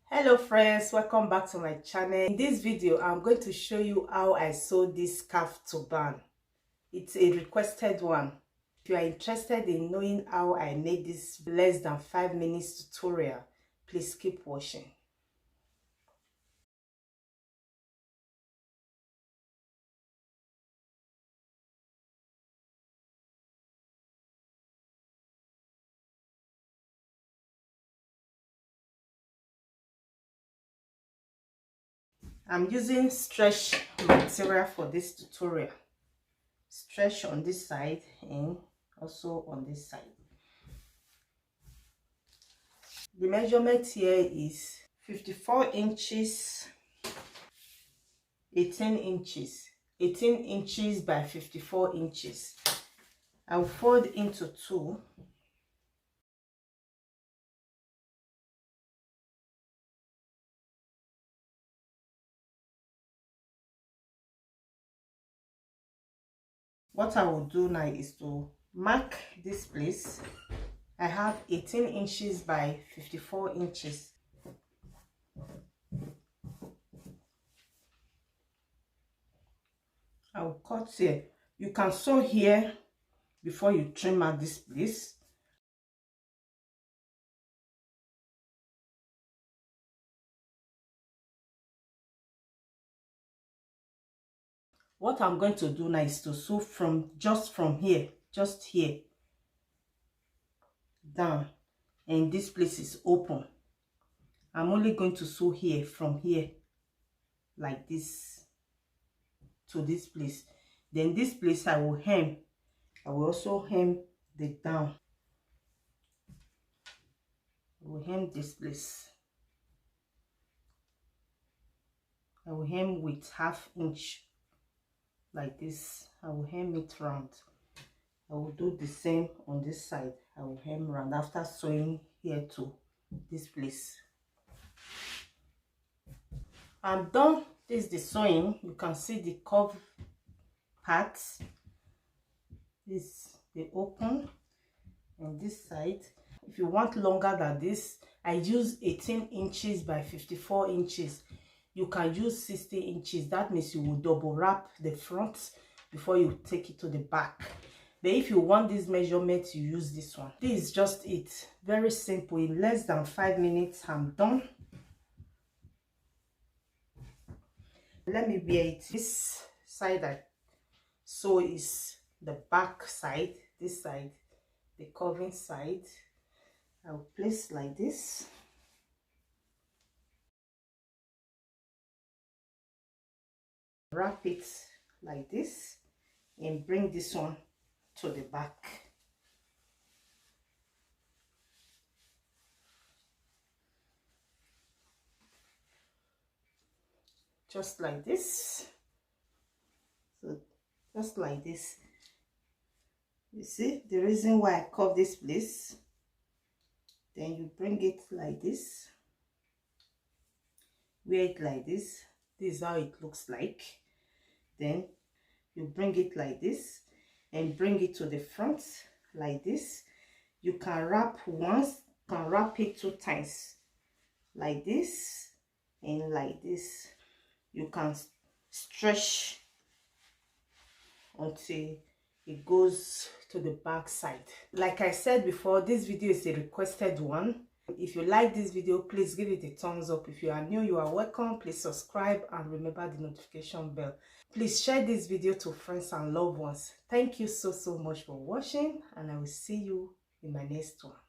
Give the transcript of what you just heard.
Hello friends, welcome back to my channel. In this video I'm going to show you how I sew this scarf turban. It's a requested one. If you are interested in knowing how I made this less than 5 minutes tutorial, please keep watching. I'm using stretch material for this tutorial. Stretch on this side and also on this side. The measurement here is 54 inches, 18 inches. 18 inches by 54 inches. I'll fold into two. What I will do now is to mark this place. I have 18 inches by 54 inches. I will cut here. You can sew here before you trim out this place. What I'm going to do now is to sew from here, just here down, and this place is open. I'm only going to sew here, from here like this to this place. Then this place I will hem. I will also hem the down. I will hem this place. I will hem with 1/2 inch like this. I will hem it round. I will do the same on this side. I will hem round after sewing here to this place. I'm done. This is the sewing. You can see the curve parts. This is the open, and this side. If you want longer than this, I use 18 inches by 54 inches. You can use 60 inches. That means you will double wrap the front before you take it to the back. But if you want this measurement, you use this one. This is just it. Very simple. In less than 5 minutes, I'm done. Let me wear it. This side I sew is the back side. This side, the covering side. I'll place like this. Wrap it like this and bring this one to the back. Just like this. So just like this. You see the reason why I curve this place. Then you bring it like this. Wear it like this. This is how it looks like. Then you bring it like this and bring it to the front like this. You can wrap once, you can wrap it 2 times like this and like this. You can stretch until it goes to the back side. Like I said before, this video is a requested one. If you like this video, please give it a thumbs up. If you are new, you are welcome. Please subscribe and remember the notification bell. Please share this video to friends and loved ones. Thank you so much for watching, and I will see you in my next one.